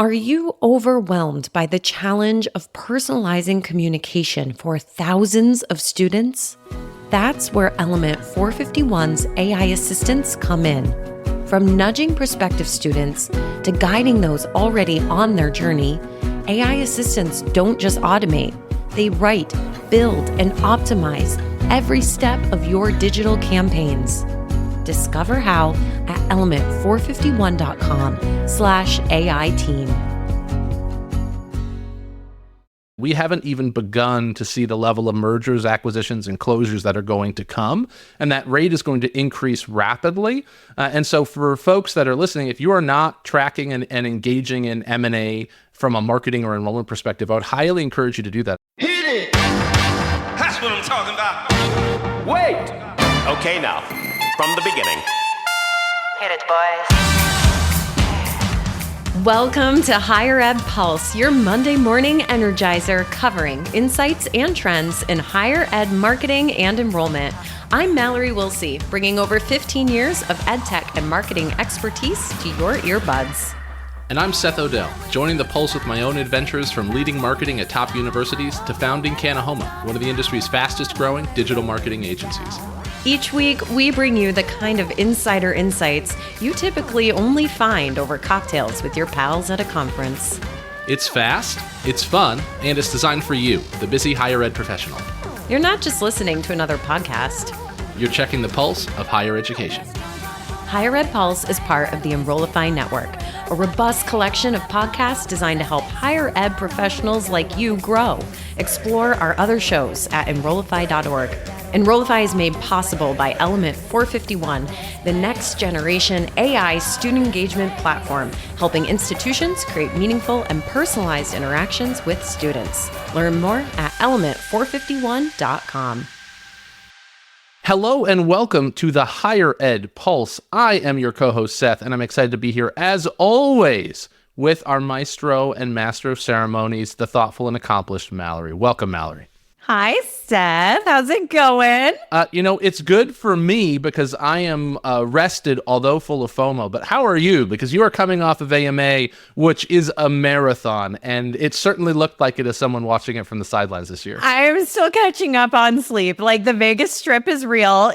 Are you overwhelmed by the challenge of personalizing communication for thousands of students? That's where Element 451's AI assistants come in. From nudging prospective students to guiding those already on their journey, AI assistants don't just automate. They write, build, and optimize every step of your digital campaigns. Discover how at element451.com/AI team. We haven't even begun to see the level of mergers, acquisitions, and closures that are going to come, and that rate is going to increase rapidly. And so for folks that are listening, if you are not tracking and engaging in M&A from a marketing or enrollment perspective, I would highly encourage you to do that. Hit it! That's what I'm talking about. Wait! Okay, now, from the beginning. Hit it, boys. Welcome to Higher Ed Pulse, your Monday morning energizer covering insights and trends in higher ed marketing and enrollment. I'm Mallory Wilsey, bringing over 15 years of ed tech and marketing expertise to your earbuds. And I'm Seth Odell, joining the Pulse with my own adventures from leading marketing at top universities to founding Kanahoma, one of the industry's fastest growing digital marketing agencies. Each week, we bring you the kind of insider insights you typically only find over cocktails with your pals at a conference. It's fast, it's fun, and it's designed for you, the busy higher ed professional. You're not just listening to another podcast. You're checking the pulse of higher education. Higher Ed Pulse is part of the Enrollify Network, a robust collection of podcasts designed to help higher ed professionals like you grow. Explore our other shows at enrollify.org. Enrollify is made possible by Element 451, the next generation AI student engagement platform, helping institutions create meaningful and personalized interactions with students. Learn more at element451.com. Hello and welcome to the Higher Ed Pulse. I am your co-host Seth, and I'm excited to be here as always with our maestro and master of ceremonies, the thoughtful and accomplished Mallory. Welcome, Mallory. Hi, Seth. How's it going? It's good for me because I am rested, although full of FOMO. But how are you? Because you are coming off of AMA, which is a marathon, and it certainly looked like it as someone watching it from the sidelines this year. I'm still catching up on sleep. Like, the Vegas Strip is real,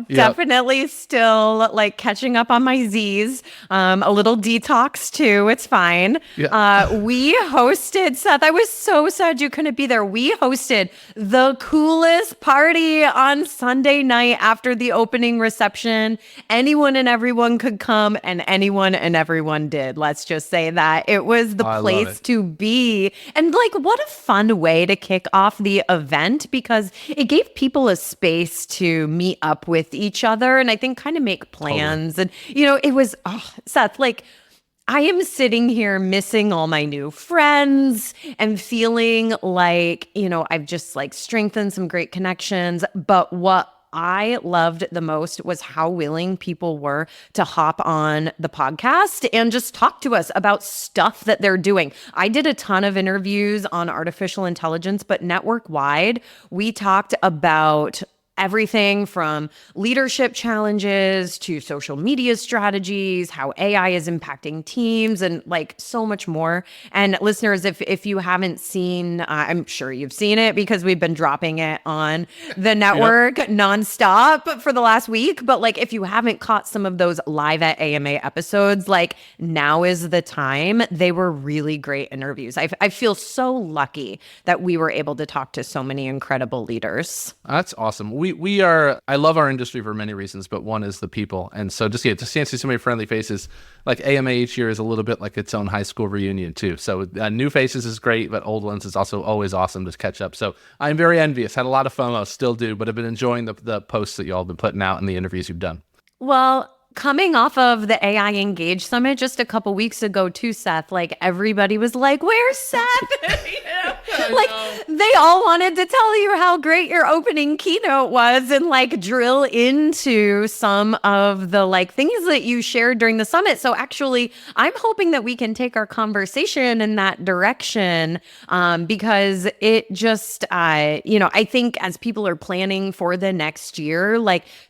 definitely still like catching up on my Z's. A little detox too. It's fine. Yeah. We hosted, Seth, I was so sad you couldn't be there. We hosted the coolest party on Sunday night after the opening reception. Anyone and everyone could come, and anyone and everyone did. Let's just say that. It was the place to be. And what a fun way to kick off the event, because it gave people a space to meet up with each other and I think kind of make plans. Totally. And, it was, Seth, I am sitting here missing all my new friends and feeling like, I've just strengthened some great connections. But what I loved the most was how willing people were to hop on the podcast and just talk to us about stuff that they're doing. I did a ton of interviews on artificial intelligence, but network-wide, we talked about everything from leadership challenges to social media strategies, how AI is impacting teams, and so much more. And listeners, if you haven't seen, I'm sure you've seen it because we've been dropping it on the network nonstop for the last week. But if you haven't caught some of those live at AMA episodes, now is the time. They were really great interviews. I feel so lucky that we were able to talk to so many incredible leaders. That's awesome. I love our industry for many reasons, but one is the people. And so just to see so many friendly faces, AMA each year is a little bit like its own high school reunion too. So new faces is great, but old ones is also always awesome to catch up. So I'm very envious, had a lot of FOMO, still do, but I've been enjoying the posts that y'all have been putting out and the interviews you've done. Well, coming off of the AI Engage Summit just a couple weeks ago too, Seth, everybody was like, where's Seth? They all wanted to tell you how great your opening keynote was and drill into some of the things that you shared during the summit. So actually, I'm hoping that we can take our conversation in that direction because it just, I think as people are planning for the next year,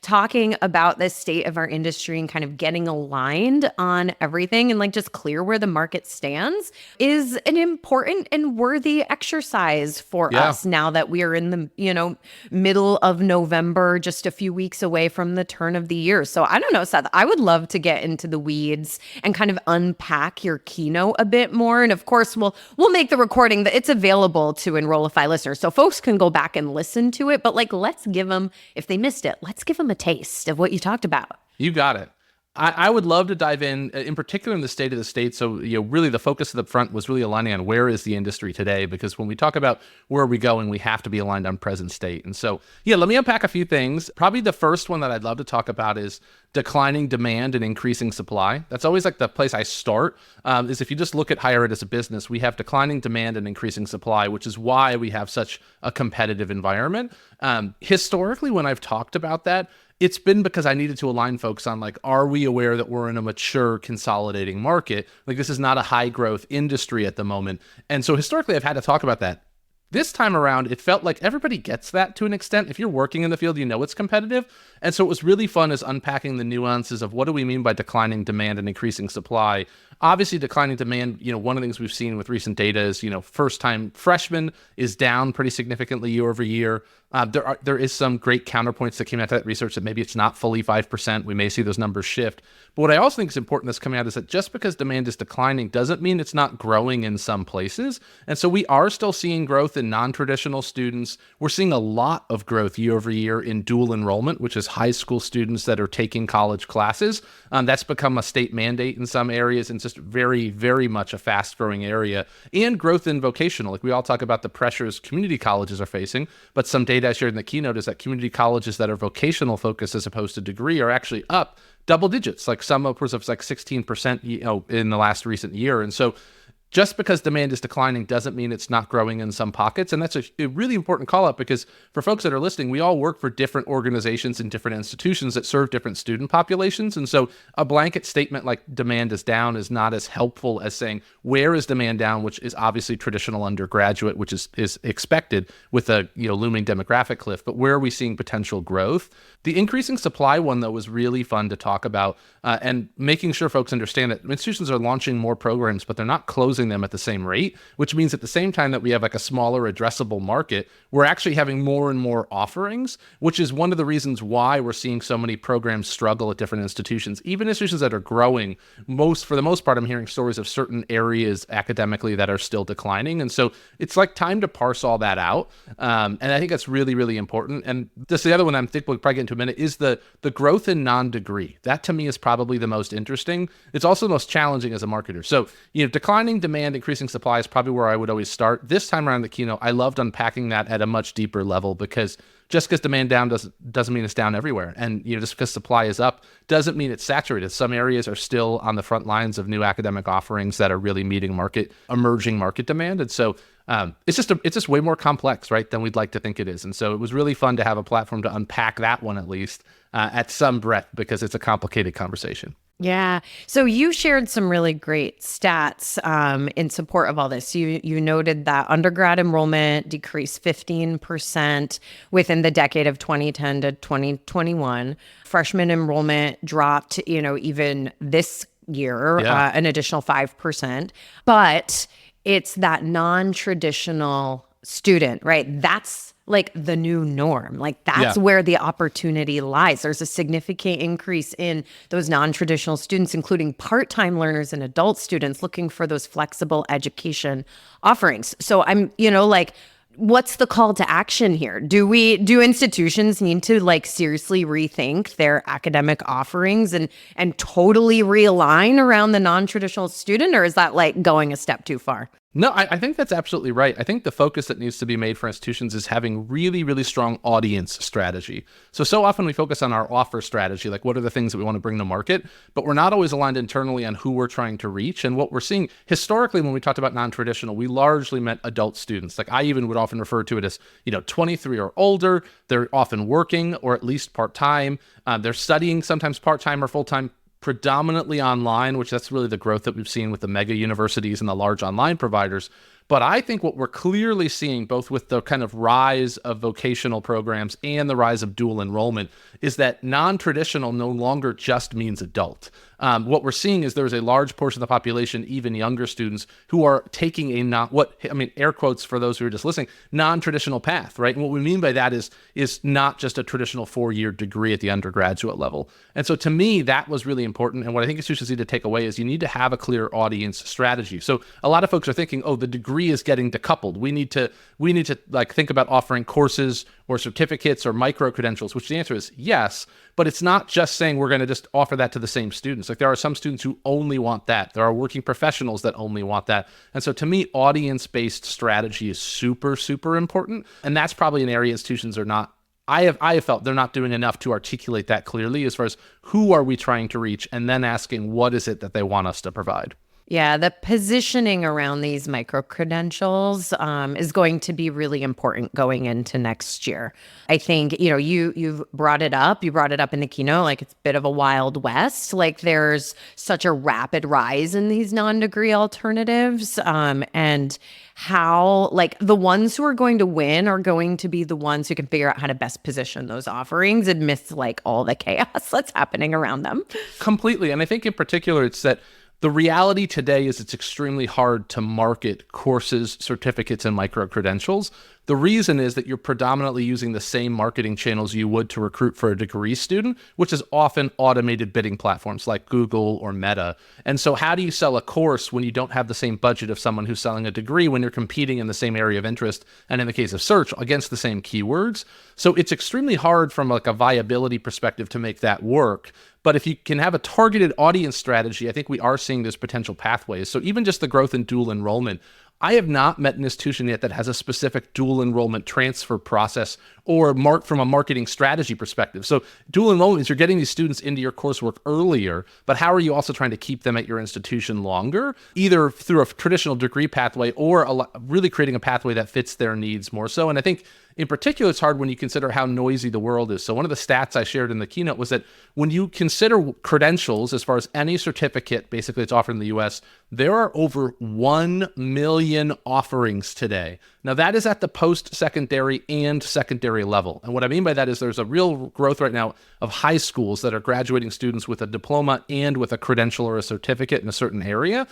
talking about the state of our industry industry and kind of getting aligned on everything and like just clear where the market stands is an important and worthy exercise for us now that we are in the, middle of November, just a few weeks away from the turn of the year. So I don't know, Seth, I would love to get into the weeds and kind of unpack your keynote a bit more. And of course, we'll make the recording that it's available to Enrollify listeners. So folks can go back and listen to it, but like, let's give them, if they missed it, let's give them a taste of what you talked about. You got it. I would love to dive in particular in the state of the state. So, really the focus of the front was really aligning on where is the industry today, because when we talk about where are we going, we have to be aligned on present state. And so, let me unpack a few things. Probably the first one that I'd love to talk about is declining demand and increasing supply. That's always like the place I start, is if you just look at higher ed as a business, we have declining demand and increasing supply, which is why we have such a competitive environment. Historically, when I've talked about that, it's been because I needed to align folks on like, are we aware that we're in a mature consolidating market? Like this is not a high growth industry at the moment. And so historically I've had to talk about that. This time around, it felt like everybody gets that to an extent. If you're working in the field, it's competitive. And so it was really fun as unpacking the nuances of what do we mean by declining demand and increasing supply. Obviously, declining demand, one of the things we've seen with recent data is, first-time freshmen is down pretty significantly year over year. There is some great counterpoints that came out of that research that maybe it's not fully 5%. We may see those numbers shift. But what I also think is important that's coming out is that just because demand is declining doesn't mean it's not growing in some places. And so we are still seeing growth in non-traditional students. We're seeing a lot of growth year over year in dual enrollment, which is high school students that are taking college classes. That's become a state mandate in some areas and just very, very much a fast-growing area. And growth in vocational. Like we all talk about the pressures community colleges are facing, but some data I shared in the keynote is that community colleges that are vocational focused as opposed to degree are actually up double digits, like some upwards of like 16%, in the last recent year. And so just because demand is declining doesn't mean it's not growing in some pockets. And that's a really important call out, because for folks that are listening, we all work for different organizations and different institutions that serve different student populations. And so a blanket statement like demand is down is not as helpful as saying, where is demand down, which is obviously traditional undergraduate, which is expected with a looming demographic cliff. But where are we seeing potential growth? The increasing supply one, though, was really fun to talk about, and making sure folks understand that institutions are launching more programs, but they're not closing them at the same rate, which means at the same time that we have like a smaller addressable market, we're actually having more and more offerings, which is one of the reasons why we're seeing so many programs struggle at different institutions. Even institutions that are growing, for the most part, I'm hearing stories of certain areas academically that are still declining. And so it's like time to parse all that out. And I think that's really, really important. And just the other one I think we'll probably get into in a minute is the growth in non-degree. That to me is probably the most interesting. It's also the most challenging as a marketer. So, declining demand, increasing supply is probably where I would always start. This time around the keynote, I loved unpacking that at a much deeper level, because just because demand down doesn't mean it's down everywhere. And just because supply is up doesn't mean it's saturated. Some areas are still on the front lines of new academic offerings that are really meeting emerging market demand. And so it's just way more complex, right, than we'd like to think it is. And so it was really fun to have a platform to unpack that one at least at some breadth, because it's a complicated conversation. Yeah. So you shared some really great stats in support of all this. You noted that undergrad enrollment decreased 15% within the decade of 2010 to 2021. Freshman enrollment dropped, even this year, an additional 5%. But it's that non-traditional student, right? That's like the new norm. Like that's where the opportunity lies. There's a significant increase in those non-traditional students, including part-time learners and adult students looking for those flexible education offerings. So I'm, what's the call to action here? Do institutions need to seriously rethink their academic offerings and totally realign around the non-traditional student, or is that going a step too far? No, I think that's absolutely right. I think the focus that needs to be made for institutions is having really, really strong audience strategy. So often we focus on our offer strategy, like what are the things that we want to bring to market, but we're not always aligned internally on who we're trying to reach. And what we're seeing historically when we talked about non-traditional, we largely meant adult students. Like I even would often refer to it as, 23 or older. They're often working or at least part-time. They're studying sometimes part-time or full-time, predominantly online, which that's really the growth that we've seen with the mega universities and the large online providers. But I think what we're clearly seeing, both with the kind of rise of vocational programs and the rise of dual enrollment, is that non-traditional no longer just means adult. What we're seeing is there's a large portion of the population, even younger students, who are taking air quotes for those who are just listening, non-traditional path, right? And what we mean by that is not just a traditional 4-year degree at the undergraduate level. And so to me, that was really important. And what I think institutions need to take away is you need to have a clear audience strategy. So a lot of folks are thinking, oh, the degree is getting decoupled. We need to like think about offering courses or certificates or micro-credentials, which the answer is yes, but it's not just saying we're going to just offer that to the same students. Like there are some students who only want that. There are working professionals that only want that. And so to me, audience-based strategy is super, super important. And that's probably an area institutions are not, I have felt they're not doing enough to articulate that clearly as far as who are we trying to reach, and then asking what is it that they want us to provide. Yeah, the positioning around these micro-credentials is going to be really important going into next year. I think, you've brought it up. You brought it up in the keynote, like it's a bit of a wild west. Like there's such a rapid rise in these non-degree alternatives, and how like the ones who are going to win are going to be the ones who can figure out how to best position those offerings amidst like all the chaos that's happening around them. Completely. And I think in particular, it's that the reality today is it's extremely hard to market courses, certificates, and micro-credentials. The reason is that you're predominantly using the same marketing channels you would to recruit for a degree student, which is often automated bidding platforms like Google or Meta. And so how do you sell a course when you don't have the same budget of someone who's selling a degree when you're competing in the same area of interest, and in the case of search, against the same keywords? So it's extremely hard from like a viability perspective to make that work. But if you can have a targeted audience strategy, I think we are seeing those potential pathways. So even just the growth in dual enrollment, I have not met an institution yet that has a specific dual enrollment transfer process or from a marketing strategy perspective. So dual enrollment is you're getting these students into your coursework earlier, but how are you also trying to keep them at your institution longer, either through a traditional degree pathway or really creating a pathway that fits their needs more so? And I think in particular, it's hard when you consider how noisy the world is. So one of the stats I shared in the keynote was that when you consider credentials, as far as any certificate basically it's offered in the US, there are over 1 million offerings today. Now that is at the post-secondary and secondary level. And what I mean by that is there's a real growth right now of high schools that are graduating students with a diploma and with a credential or a certificate in a certain area.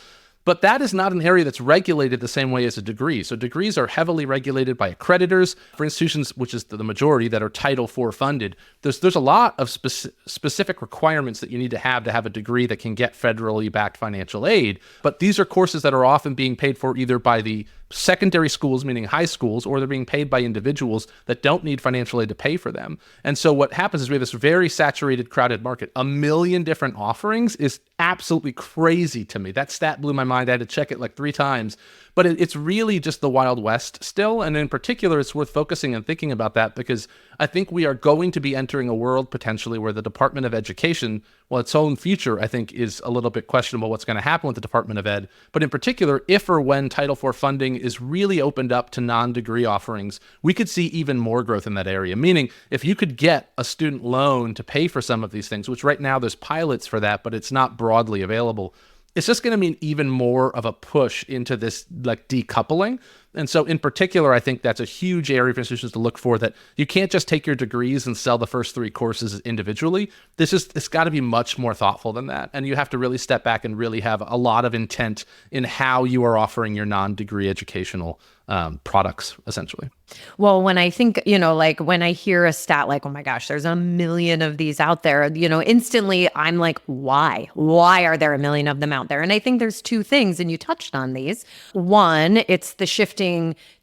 But that is not an area that's regulated the same way as a degree. So degrees are heavily regulated by accreditors. For institutions, which is the majority that are Title IV funded, there's a lot of specific requirements that you need to have a degree that can get federally backed financial aid. But these are courses that are often being paid for either by the secondary schools, meaning high schools, or they're being paid by individuals that don't need financial aid to pay for them. And so what happens is we have this very saturated, crowded market. 1 million different offerings is absolutely crazy to me. That stat blew my mind. I had to check it like 3 times. But it's really just the Wild West still. And in particular, it's worth focusing and thinking about that because I think we are going to be entering a world potentially where the Department of Education, well, its own future, I think, is a little bit questionable what's going to happen with the Department of Ed. But in particular, if or when Title IV funding is really opened up to non-degree offerings, we could see even more growth in that area. Meaning, if you could get a student loan to pay for some of these things, which right now there's pilots for that, but it's not broadly available, it's just going to mean even more of a push into this like decoupling. And so in particular, I think that's a huge area for institutions to look for, that you can't just take your degrees and sell the first 3 courses individually. It's got to be much more thoughtful than that. And you have to really step back and really have a lot of intent in how you are offering your non-degree educational products, essentially. Well, when I think, like when I hear a stat like, oh my gosh, there's 1 million of these out there, instantly I'm like, why? Why are there 1 million of them out there? And I think there's 2 things, and you touched on these. One, it's the shifting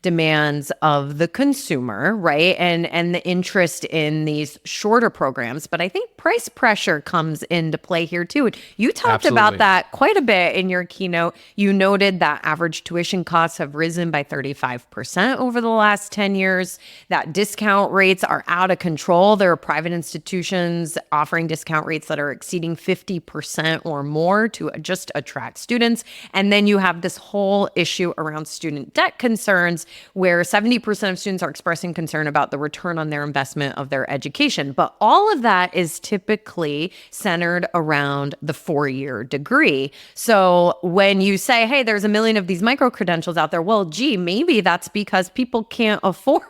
demands of the consumer, right? And the interest in these shorter programs. But I think price pressure comes into play here too. You talked about that quite a bit in your keynote. You noted that average tuition costs have risen by 35% over the last 10 years, that discount rates are out of control. There are private institutions offering discount rates that are exceeding 50% or more to just attract students. And then you have this whole issue around student debt concerns where 70% of students are expressing concern about the return on their investment of their education. But all of that is typically centered around the 4-year degree. So when you say, hey, there's a million of these micro-credentials out there, well, gee, maybe that's because people can't afford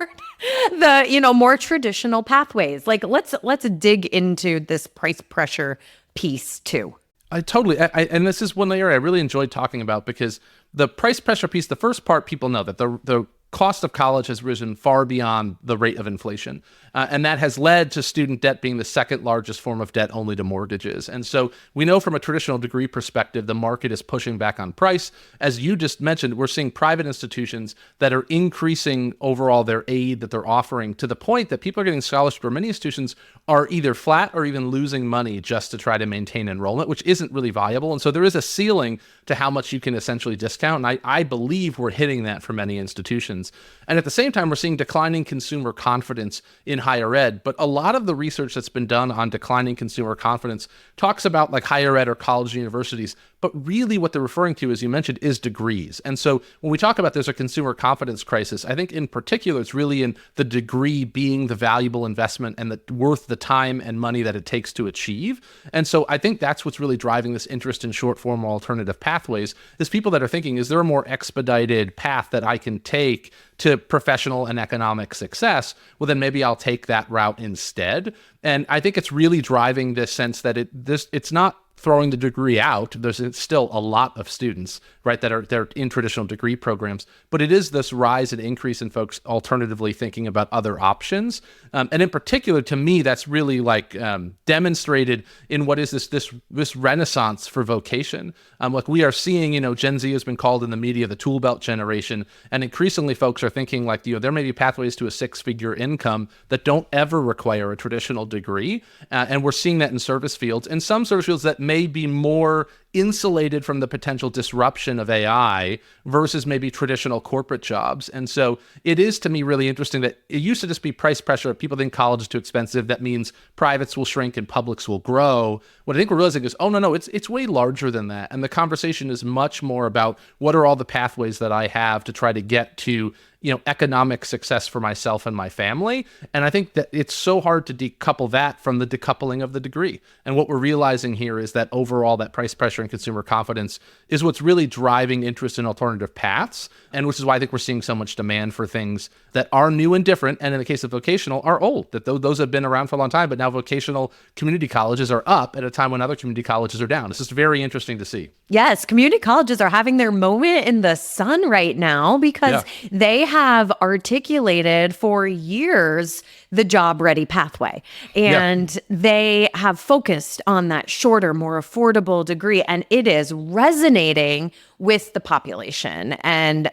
the, more traditional pathways. Like, let's dig into this price pressure piece too. I totally, and this is one area I really enjoyed talking about, because the price pressure piece, the first part, people know that the cost of college has risen far beyond the rate of inflation. And that has led to student debt being the second largest form of debt, only to mortgages. And so we know from a traditional degree perspective, the market is pushing back on price. As you just mentioned, we're seeing private institutions that are increasing overall their aid that they're offering, to the point that people are getting scholarships where many institutions are either flat or even losing money just to try to maintain enrollment, which isn't really viable. And so there is a ceiling to how much you can essentially discount. And I believe we're hitting that for many institutions. And at the same time, we're seeing declining consumer confidence in higher ed. But a lot of the research that's been done on declining consumer confidence talks about like higher ed or college and universities. But really what they're referring to, as you mentioned, is degrees. And so when we talk about there's a consumer confidence crisis, I think in particular, it's really in the degree being the valuable investment and worth the time and money that it takes to achieve. And so I think that's what's really driving this interest in short form alternative pathways, is people that are thinking, is there a more expedited path that I can take to professional and economic success? Well, then maybe I'll take that route instead. And I think it's really driving this sense that it's not throwing the degree out. There's still a lot of students, right, they're in traditional degree programs, but it is this rise and increase in folks alternatively thinking about other options. And in particular, to me, that's really like demonstrated in what is this renaissance for vocation. Like we are seeing, Gen Z has been called in the media the tool belt generation, and increasingly folks are thinking like, there may be pathways to a 6-figure income that don't ever require a traditional degree. And we're seeing that in service fields, and some service fields that may be more insulated from the potential disruption of AI versus maybe traditional corporate jobs. And so it is, to me, really interesting that it used to just be price pressure. People think college is too expensive. That means privates will shrink and publics will grow. What I think we're realizing is, oh, no, it's way larger than that. And the conversation is much more about what are all the pathways that I have to try to get to economic success for myself and my family. And I think that it's so hard to decouple that from the decoupling of the degree. And what we're realizing here is that overall, that price pressure and consumer confidence is what's really driving interest in alternative paths. And which is why I think we're seeing so much demand for things that are new and different. And in the case of vocational, are old, that those have been around for a long time, but now vocational community colleges are up at a time when other community colleges are down. It's just very interesting to see. Yes, community colleges are having their moment in the sun right now because they have articulated for years the job ready pathway. And they have focused on that shorter, more affordable degree. And it is resonating with the population. And,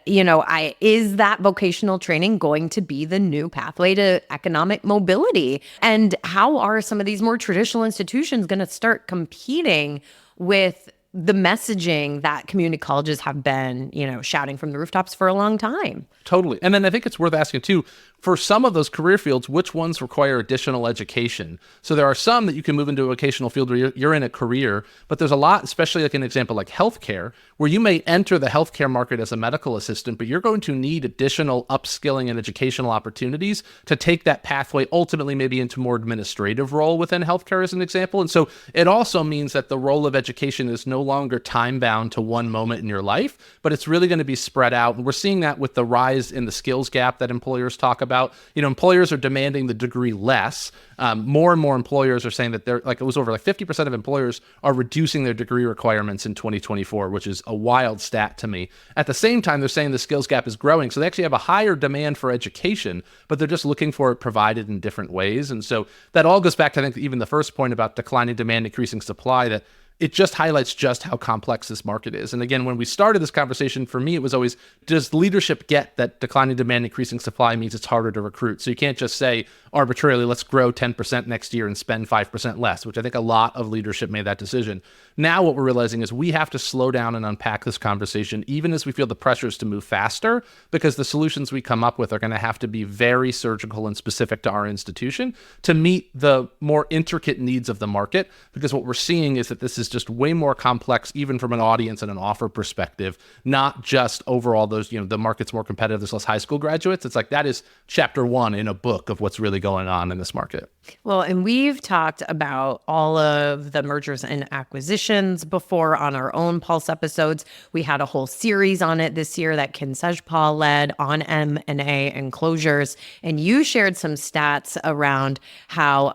is that vocational training going to be the new pathway to economic mobility? And how are some of these more traditional institutions going to start competing with the messaging that community colleges have been, shouting from the rooftops for a long time? Totally. And then I think it's worth asking too, for some of those career fields, which ones require additional education? So there are some that you can move into a vocational field where you're in a career, but there's a lot, especially like an example like healthcare, where you may enter the healthcare market as a medical assistant, but you're going to need additional upskilling and educational opportunities to take that pathway ultimately maybe into more administrative role within healthcare as an example. And so it also means that the role of education is no longer time bound to one moment in your life, but it's really going to be spread out. And we're seeing that with the rise in the skills gap that employers talk about. Employers are demanding the degree less. More and more employers are saying that it was over 50% of employers are reducing their degree requirements in 2024, which is a wild stat to me. At the same time, they're saying the skills gap is growing. So they actually have a higher demand for education, but they're just looking for it provided in different ways. And so that all goes back to, I think, even the first point about declining demand, increasing supply, that it just highlights just how complex this market is. And again, when we started this conversation, for me, it was always, does leadership get that declining demand, increasing supply means it's harder to recruit? So you can't just say arbitrarily, let's grow 10% next year and spend 5% less, which I think a lot of leadership made that decision. Now what we're realizing is we have to slow down and unpack this conversation, even as we feel the pressures to move faster, because the solutions we come up with are going to have to be very surgical and specific to our institution to meet the more intricate needs of the market. Because what we're seeing is that this is just way more complex, even from an audience and an offer perspective, not just overall those, the market's more competitive, there's less high school graduates. It's like that is chapter one in a book of what's really going on in this market. Well, and we've talked about all of the mergers and acquisitions before on our own Pulse episodes. We had a whole series on it this year that Ken Sejpal led on M&A and closures. And you shared some stats around how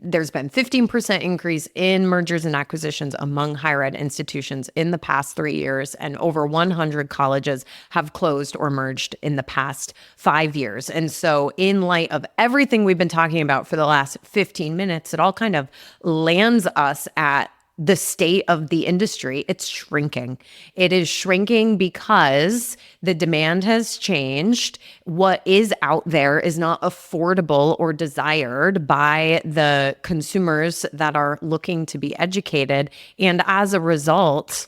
there's been 15% increase in mergers and acquisitions among higher ed institutions in the past 3 years, and over 100 colleges have closed or merged in the past 5 years. And so in light of everything we've been talking about for the last 15 minutes, it all kind of lands us at the state of the industry. It's shrinking. It is shrinking because the demand has changed. What is out there is not affordable or desired by the consumers that are looking to be educated. And as a result,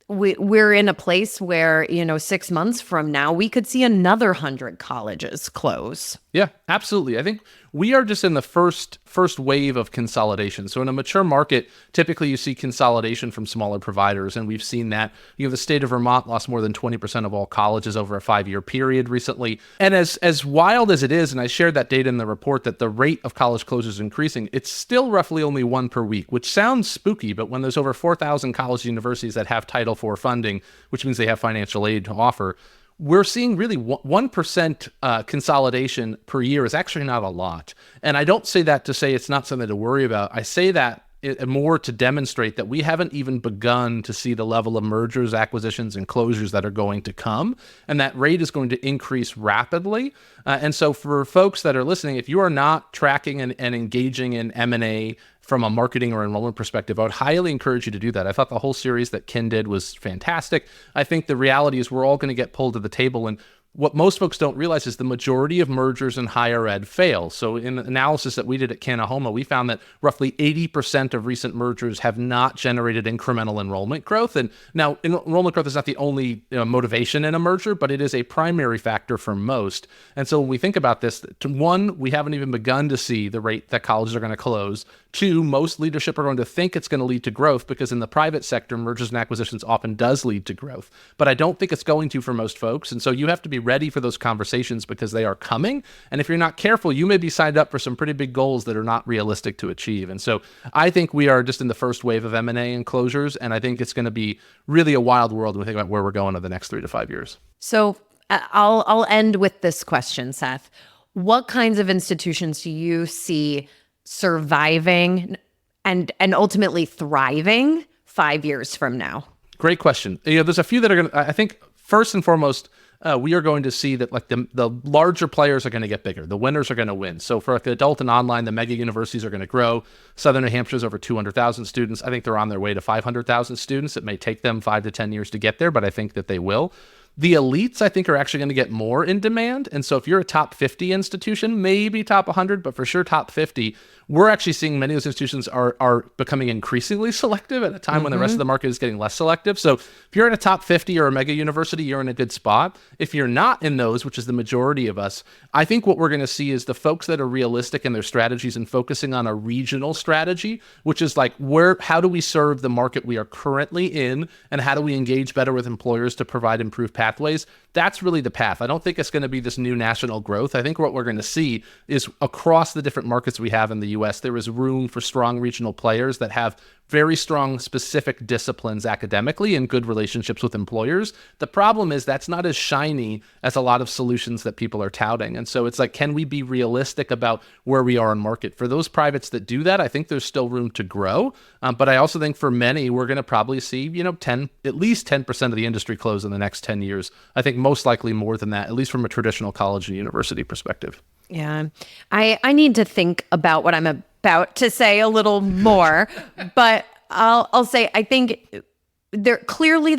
we're in a place where, 6 months from now, we could see another 100 colleges close. Yeah, absolutely. I think we are just in the first wave of consolidation. So in a mature market, typically you see consolidation from smaller providers, and we've seen that. The state of Vermont lost more than 20% of all colleges over a 5-year period recently. And as wild as it is, and I shared that data in the report, that the rate of college closures is increasing, it's still roughly only one per week, which sounds spooky, but when there's over 4,000 college universities that have Title IV funding, which means they have financial aid to offer, we're seeing really 1% consolidation per year is actually not a lot. And I don't say that to say it's not something to worry about. I say that more to demonstrate that we haven't even begun to see the level of mergers, acquisitions, and closures that are going to come. And that rate is going to increase rapidly. And so for folks that are listening, if you are not tracking and engaging in M&A from a marketing or enrollment perspective, I would highly encourage you to do that. I thought the whole series that Ken did was fantastic. I think the reality is we're all going to get pulled to the table, and what most folks don't realize is the majority of mergers in higher ed fail. So in the analysis that we did at Kanahoma, we found that roughly 80% of recent mergers have not generated incremental enrollment growth. And now enrollment growth is not the only motivation in a merger, but it is a primary factor for most. And so when we think about this, one, we haven't even begun to see the rate that colleges are going to close. Two, most leadership are going to think it's going to lead to growth because in the private sector, mergers and acquisitions often does lead to growth. But I don't think it's going to for most folks. And so you have to be ready for those conversations because they are coming. And if you're not careful, you may be signed up for some pretty big goals that are not realistic to achieve. And so I think we are just in the first wave of M&A and closures. And I think it's going to be really a wild world when we think about where we're going in the next 3 to 5 years. So I'll end with this question, Seth. What kinds of institutions do you see surviving and ultimately thriving 5 years from now? Great question. There's a few that are going to, I think, first and foremost, we are going to see that like the larger players are going to get bigger. The winners are going to win. So for like the adult and online, the mega universities are going to grow. Southern New Hampshire is over 200,000 students. I think they're on their way to 500,000 students. It may take them 5 to 10 years to get there, but I think that they will. The elites, I think, are actually going to get more in demand. And so if you're a top 50 institution, maybe top 100, but for sure top 50, we're actually seeing many of those institutions are becoming increasingly selective at a time when the rest of the market is getting less selective. So if you're in a top 50 or a mega university, you're in a good spot. If you're not in those, which is the majority of us, I think what we're going to see is the folks that are realistic in their strategies and focusing on a regional strategy, which is like how do we serve the market we are currently in, and how do we engage better with employers to provide improved pathways? That's really the path. I don't think it's going to be this new national growth. I think what we're going to see is across the different markets we have in the US, there is room for strong regional players that have very strong specific disciplines academically and good relationships with employers. The problem is that's not as shiny as a lot of solutions that people are touting. And so it's like, can we be realistic about where we are in market? For those privates that do that, I think there's still room to grow. But I also think for many, we're going to probably see, at least 10% of the industry close in the next 10 years. I think most likely more than that, at least from a traditional college and university perspective. Yeah. I need to think about what I'm about to say a little more, but I'll say, I think there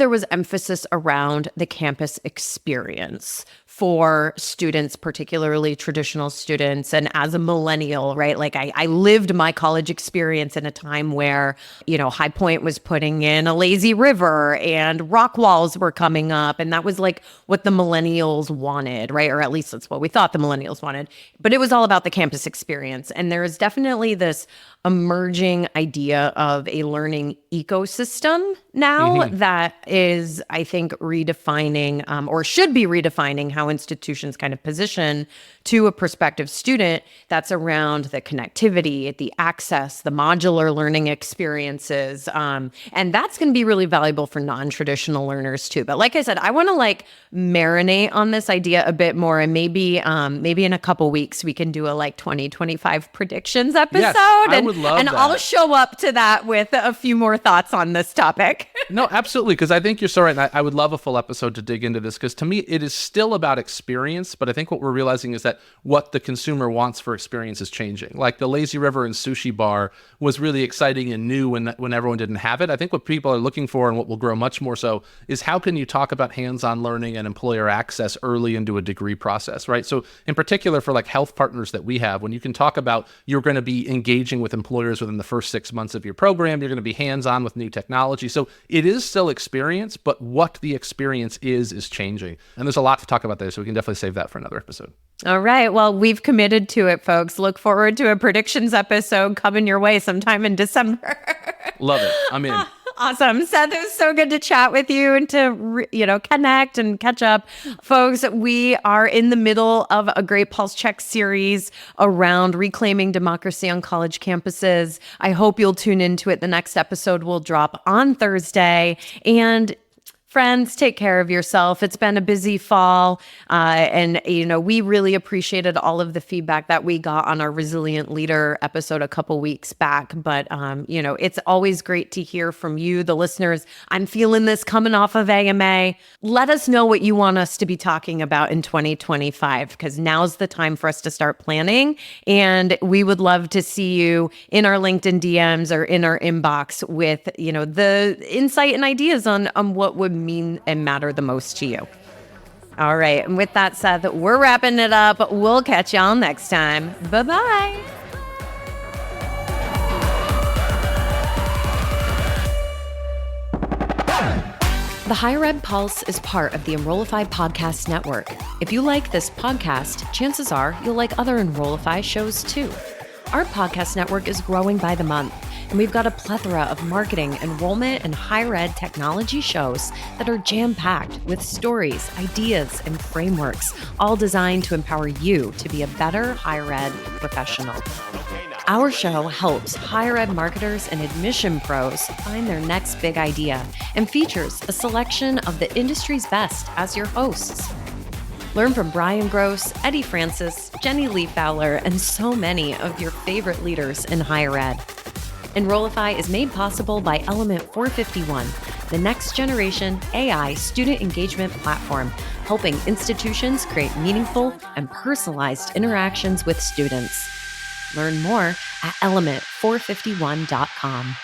was emphasis around the campus experience for students, particularly traditional students. And as a millennial, right, like I lived my college experience in a time where, High Point was putting in a lazy river and rock walls were coming up. And that was like what the millennials wanted, right? Or at least that's what we thought the millennials wanted. But it was all about the campus experience. And there is definitely this emerging idea of a learning ecosystem now that is, I think, redefining or should be redefining how institutions kind of position to a prospective student that's around the connectivity, the access, the modular learning experiences. And that's going to be really valuable for non-traditional learners too. But like I said, I want to marinate on this idea a bit more, and maybe in a couple weeks we can do a 2025 predictions episode. Yes, I would love and that. I'll show up to that with a few more thoughts on this topic. No, absolutely, because I think you're so right. And I would love a full episode to dig into this, because to me, it is still about experience. But I think what we're realizing is that what the consumer wants for experience is changing. Like the Lazy River and Sushi Bar was really exciting and new when everyone didn't have it. I think what people are looking for, and what will grow much more so, is how can you talk about hands-on learning and employer access early into a degree process, right? So in particular for health partners that we have, when you can talk about you're going to be engaging with employers within the first 6 months of your program, you're going to be hands-on with new technology. So it is still experience, but what the experience is changing. And there's a lot to talk about there, so we can definitely save that for another episode. All right. Well, we've committed to it, folks. Look forward to a predictions episode coming your way sometime in December. Love it. I'm in. Awesome. Seth, it was so good to chat with you and to, connect and catch up. Folks, we are in the middle of a Great Pulse Check series around reclaiming democracy on college campuses. I hope you'll tune into it. The next episode will drop on Thursday. And friends, take care of yourself. It's been a busy fall. And we really appreciated all of the feedback that we got on our Resilient Leader episode a couple weeks back. But, it's always great to hear from you, the listeners. I'm feeling this coming off of AMA. Let us know what you want us to be talking about in 2025, because now's the time for us to start planning. And we would love to see you in our LinkedIn DMs or in our inbox with, the insight and ideas on what would mean and matter the most to you. All right. And with that said, we're wrapping it up. We'll catch y'all next time. Bye-bye. The Higher Ed Pulse is part of the Enrollify Podcast Network. If you like this podcast, chances are you'll like other Enrollify shows too. Our podcast network is growing by the month, and we've got a plethora of marketing, enrollment, and higher ed technology shows that are jam-packed with stories, ideas, and frameworks, all designed to empower you to be a better higher ed professional. Our show helps higher ed marketers and admission pros find their next big idea and features a selection of the industry's best as your hosts. Learn from Brian Gross, Eddie Francis, Jenny Lee Fowler, and so many of your favorite leaders in higher ed. Enrollify is made possible by Element 451, the next generation AI student engagement platform, helping institutions create meaningful and personalized interactions with students. Learn more at element451.com.